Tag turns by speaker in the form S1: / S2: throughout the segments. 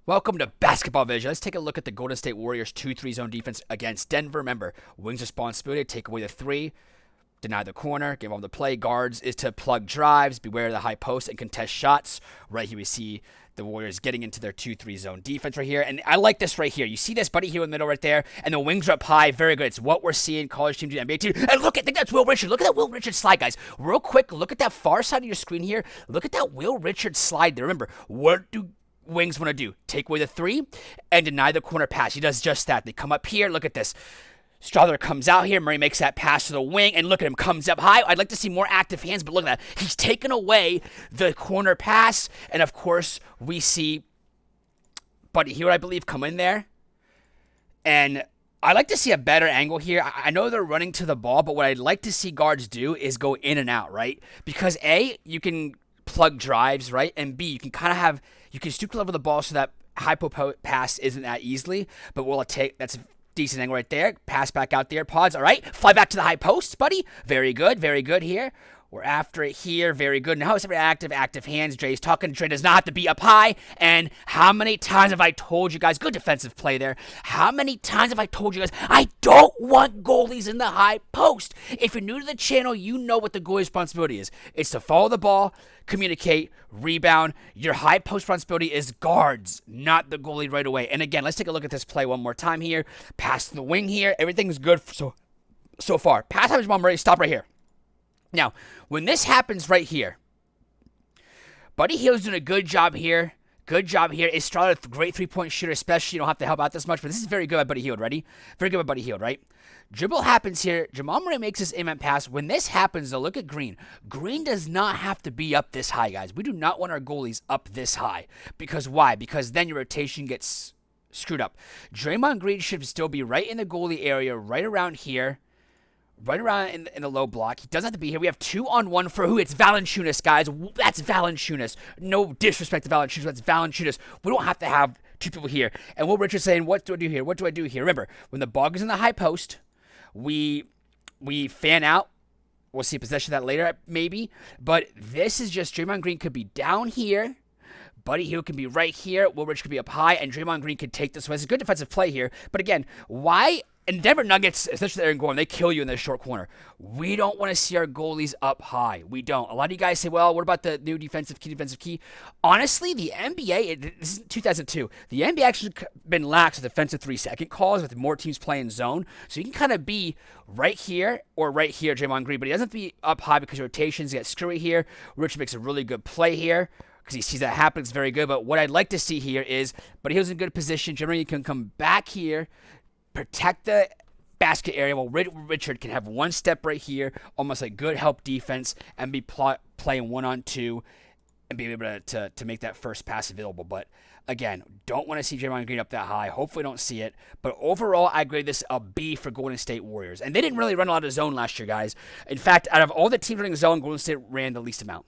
S1: Welcome to Basketball Vision. Let's take a look at the Golden State Warriors 2-3 zone defense against Denver. Remember, wings responsibility, take away the three, deny the corner, give them the play. Guards is to plug drives, beware of the high post, and contest shots. Right here we see the Warriors getting into their 2-3 zone defense right here. And I like this right here. You see this buddy here in the middle right there, and the wings are up high. Very good. It's what we're seeing college teams do, NBA teams. And look, I think that's Will Richard. Look at that Will Richard slide, guys. Real quick, look at that far side of your screen here. Look at that Will Richard slide there. Remember, what do wings want to do? Take away the three and deny the corner pass. He does just that. They come up here. Look at this. Strawther comes out here. Murray makes that pass to the wing, and look at him, comes up high. I'd like to see more active hands, but look at that. He's taken away the corner pass, and of course, we see Buddy Hield, I believe, come in there. And I like to see a better angle here. I know they're running to the ball, but what I'd like to see guards do is go in and out, right? Because A, you can plug drives, right? And B, you can kind of have, you can stoop to level the ball so that high pass isn't that easily, but will it take, that's a decent angle right there. Pass back out there, Pods, all right. Fly back to the high post, buddy. Very good here. We're after it here. Very good. Now it's active hands. Dre's talking. Dre does not have to be up high. And how many times have I told you guys, good defensive play there. How many times have I told you guys, I don't want goalies in the high post. If you're new to the channel, you know what the goalie responsibility is. It's to follow the ball, communicate, rebound. Your high post responsibility is guards, not the goalie right away. And again, let's take a look at this play one more time here. Pass to the wing here. Everything's good so far. Pass time, Jamal Murray. Stop right here. Now, when this happens right here, Buddy Hield's doing a good job here. Good job here. Is Strawther a great three-point shooter, especially you don't have to help out this much, but this is very good by Buddy Hield. Ready? Very good by Buddy Hield, right? Dribble happens here. Jamal Murray makes this inbound pass. When this happens, though, look at Green. Green does not have to be up this high, guys. We do not want our goalies up this high. Because why? Because then your rotation gets screwed up. Draymond Green should still be right in the goalie area, right around here. Right around in the low block. He doesn't have to be here. We have 2-on-1 for who? It's Valanciunas, guys. That's Valanciunas. No disrespect to Valanciunas. That's Valanciunas. We don't have to have two people here. And Will Richard saying, what do I do here? What do I do here? Remember, when the ball is in the high post, we fan out. We'll see possession of that later, maybe. But this is just Draymond Green could be down here. Buddy Hield can be right here. Will Richard could be up high. And Draymond Green could take this one. It's a good defensive play here. But again, why... And Denver Nuggets, especially Aaron Gordon, they kill you in the short corner. We don't want to see our goalies up high. We don't. A lot of you guys say, well, what about the new defensive key? Honestly, the NBA, this is 2002, the NBA actually been lax with defensive 3-second calls with more teams playing zone. So you can kind of be right here or right here, Draymond Green, but he doesn't have to be up high because rotations get screwy here. Richard makes a really good play here because he sees that happen. It's very good. But what I'd like to see here is, but he was in good position. Generally, you can come back here, protect the basket area while Richard can have one step right here, almost like good help defense, and be playing 1-on-2 and be able to make that first pass available. But again, don't want to see Draymond Green up that high. Hopefully don't see it. But overall, I grade this a B for Golden State Warriors. And they didn't really run a lot of zone last year, guys. In fact, out of all the teams running zone, Golden State ran the least amount.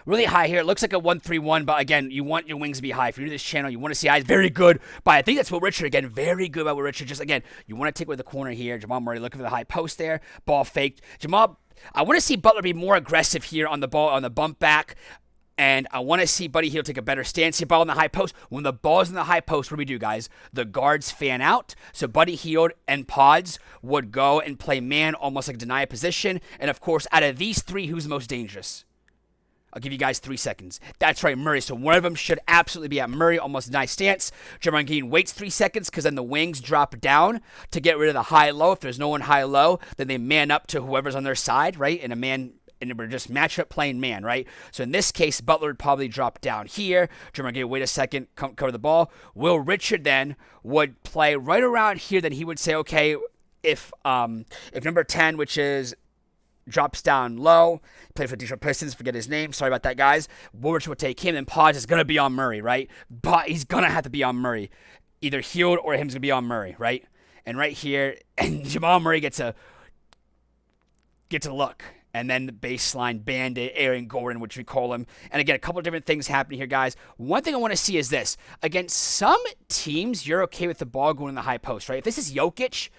S1: Really high here. It looks like a 1-3-1, but again, you want your wings to be high. If you're new to this channel, you want to see eyes. Very good by, I think that's Will Richard again. Very good by Will Richard. Just again, you want to take away the corner here. Jamal Murray looking for the high post there. Ball faked. Jamal, I want to see Butler be more aggressive here on the ball, on the bump back. And I want to see Buddy Hield take a better stance here. Ball in the high post. When the ball's in the high post, what do we do, guys? The guards fan out. So Buddy Hield and Pods would go and play man, almost like deny a position. And of course, out of these three, who's the most dangerous? I'll give you guys 3 seconds. That's right, Murray. So one of them should absolutely be at Murray, almost a nice stance. Draymond Green waits 3 seconds because then the wings drop down to get rid of the high-low. If there's no one high-low, then they man up to whoever's on their side, right? And we're just match up playing man, right? So in this case, Butler would probably drop down here. Draymond Green, wait a second, cover the ball. Will Richard then would play right around here. Then he would say, okay, if number 10, which is drops down low, played for Detroit Pistons, forget his name, sorry about that, guys. Will Richard would take him, and Pods is going to be on Murray, right? But he's going to have to be on Murray. Either Hield or him's going to be on Murray, right? And right here, and Jamal Murray gets a look. And then the baseline bandit, Aaron Gordon, which we call him. And again, a couple of different things happening here, guys. One thing I want to see is this. Against some teams, you're okay with the ball going in the high post, right? If this is Jokic,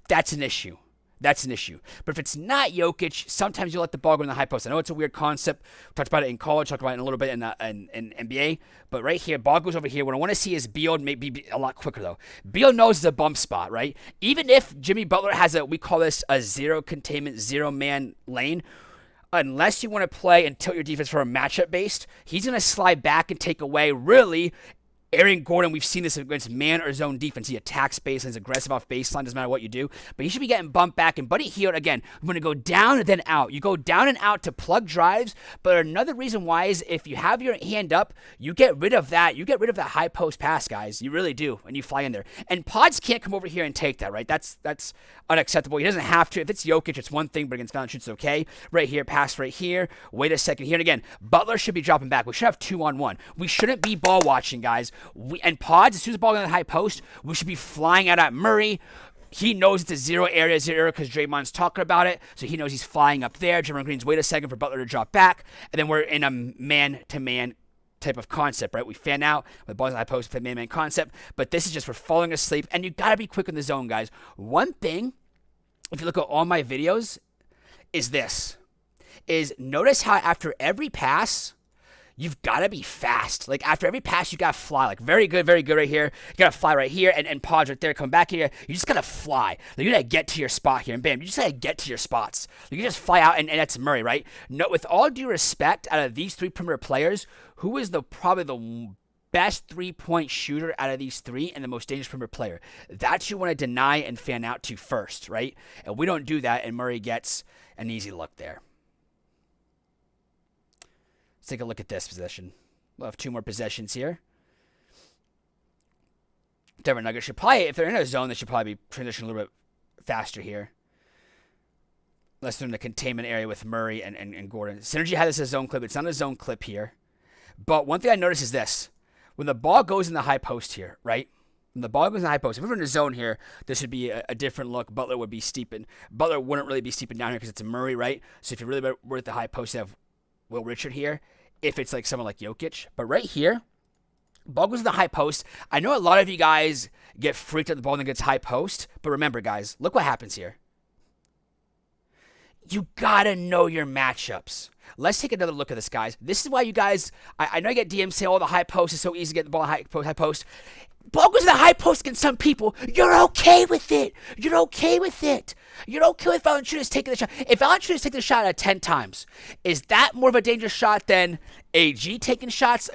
S1: that's an issue. that's an issue. But if it's not Jokic, sometimes you let the ball go in the high post. I know it's a weird concept. We talked about it in college, talked about it in a little bit in NBA. But right here, ball goes over here. What I want to see is Beal maybe a lot quicker, though. Beal knows it's a bump spot, right? Even if Jimmy Butler has we call this a zero containment, zero man lane, unless you want to play and tilt your defense for a matchup based, he's going to slide back and take away really Aaron Gordon. We've seen this against man or zone defense. He attacks baseline, is aggressive off baseline, doesn't matter what you do. But he should be getting bumped back. And Buddy Hield, again, I'm going to go down and then out. You go down and out to plug drives. But another reason why is if you have your hand up, you get rid of that. You get rid of that high post pass, guys. You really do. And you fly in there. And Pods can't come over here and take that, right? That's unacceptable. He doesn't have to. If it's Jokic, it's one thing, but against Valanciunas, it's okay. Right here, pass right here. Wait a second here. And again, Butler should be dropping back. We should have 2-on-1. We shouldn't be ball watching, guys. And Pods, as soon as the ball goes in the high post, we should be flying out at Murray. He knows it's a zero area because Draymond's talking about it, so he knows he's flying up there. Draymond Green's wait a second for Butler to drop back, and then we're in a man-to-man type of concept, right? We fan out with balls in the high post, man-to-man concept, but this is just for falling asleep, and you got to be quick in the zone, guys. One thing, if you look at all my videos, is notice how after every pass, you've got to be fast. Like, after every pass, you got to fly. Like, very good right here. You got to fly right here, and Pods right there, come back here. You just got to fly. Like, you got to get to your spot here, and bam, you just got to get to your spots. Like, you just fly out, and that's Murray, right? No, with all due respect, out of these three perimeter players, who is probably the best three-point shooter out of these three and the most dangerous perimeter player? That you want to deny and fan out to first, right? And we don't do that, and Murray gets an easy look there. Let's take a look at this possession. We'll have two more possessions here. Denver Nuggets should probably, if they're in a zone, they should probably be transitioning a little bit faster here. Unless they're in the containment area with Murray and Gordon. Synergy had this as a zone clip. It's not a zone clip here. But one thing I noticed is this. When the ball goes in the high post here, right? When the ball goes in the high post, if we were in a zone here, this would be a different look. Butler would be steeping. Butler wouldn't really be steeping down here because it's a Murray, right? So if you really were at the high post, you have Will Richard here. If it's like someone like Jokic. But right here, ball goes to the high post. I know a lot of you guys get freaked out the ball and gets high post. But remember, guys, look what happens here. You got to know your matchups. Let's take another look at this, guys. This is why you guys, I know I get DMs saying, oh, the high post is so easy to get the ball high post. Ball goes to the high post against some people. You're okay with it. You're okay with it. You're okay with Valanciunas taking the shot. If Valanciunas taking the shot at 10 times, is that more of a dangerous shot than AG taking shots?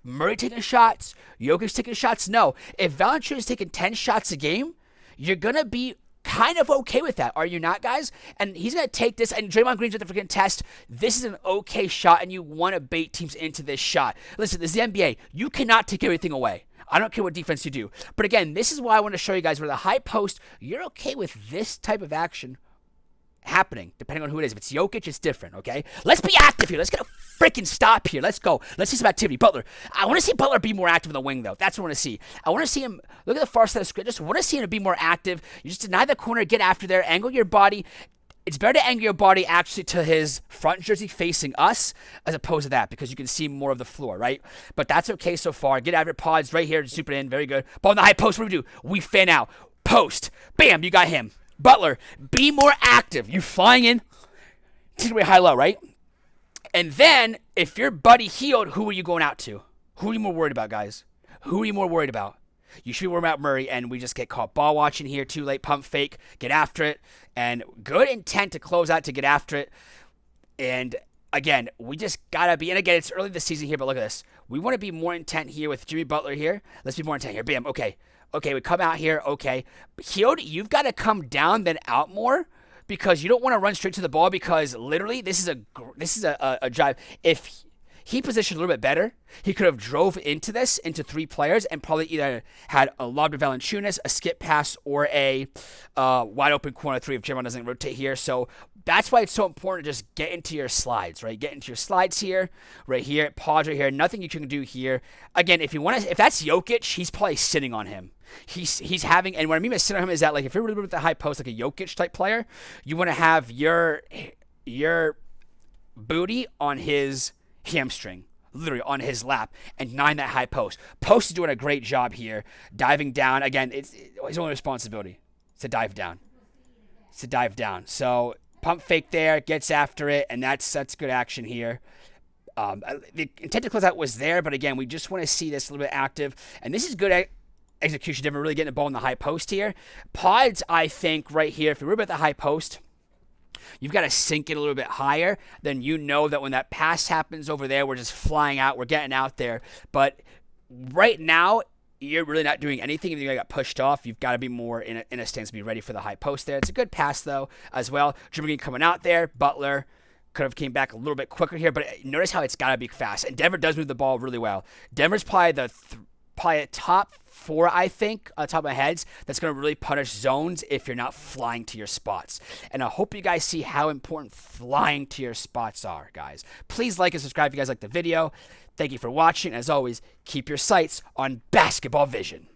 S1: Murray taking shots? Jokic taking shots? No. If Valanciunas is taking 10 shots a game, you're going to be kind of okay with that, are you not, guys? And he's going to take this, and Draymond Green's at the freaking test. This is an okay shot, and you want to bait teams into this shot. Listen, this is the NBA. You cannot take everything away. I don't care what defense you do. But again, this is why I want to show you guys where the high post, you're okay with this type of action happening, depending on who it is. If it's Jokic, it's different, okay? Let's be active here. Let's get a freaking stop here. Let's go. Let's see some activity. Butler. I want to see Butler be more active in the wing, though. That's what I want to see. I want to see him, look at the far side of the screen. I just want to see him be more active. You just deny the corner, get after there, angle your body. It's better to angle your body actually to his front jersey facing us as opposed to that because you can see more of the floor, right? But that's okay so far. Get out of your Pods right here. Super in. Very good. Ball in the high post. What do we do? We fan out. Post. Bam. You got him. Butler, be more active. You flying in. Take away high-low, right? And then, if you're Buddy Hield, who are you going out to? Who are you more worried about, guys? Who are you more worried about? You should be worried about Murray, and we just get caught ball watching here. Too late, pump fake, get after it. And good intent to close out to get after it. And again, we just got to be, and again, it's early this season here, but look at this. We want to be more intent here with Jimmy Butler here. Let's be more intent here. Bam, okay. Okay, we come out here, okay. Hield, you've got to come down then out more because you don't want to run straight to the ball because literally this is a drive. If he positioned a little bit better, he could have drove into this, into three players, and probably either had a lob to Valanciunas, a skip pass, or a wide open corner three if Draymond doesn't rotate here. So that's why it's so important to just get into your slides, right? Get into your slides here, right here, pause right here. Nothing you can do here. Again, if that's Jokic, he's probably sitting on him. He's having, and what I mean by sitting on him is that like if you're really with the high post, like a Jokic type player, you want to have your booty on his hamstring, literally on his lap, and nine that high post. Post is doing a great job here, diving down. Again, it's his only responsibility to dive down. to dive down. So pump fake there, gets after it, and that's good action here. The intent to close out was there, but again, we just want to see this a little bit active. And this is good execution. Denver really getting the ball in the high post here. Pods, I think, right here, if you're worried about the high post, you've got to sink it a little bit higher. Then you know that when that pass happens over there, we're just flying out. We're getting out there. But right now, you're really not doing anything. Even though you got pushed off, you've got to be more in a stance to be ready for the high post there. It's a good pass, though, as well. Jimmy coming out there. Butler could have came back a little bit quicker here, but notice how it's got to be fast. And Denver does move the ball really well. Denver's probably the top 4, I think, on the top of my heads, that's going to really punish zones if you're not flying to your spots. And I hope you guys see how important flying to your spots are, guys. Please like and subscribe if you guys like the video. Thank you for watching. As always, keep your sights on basketball vision.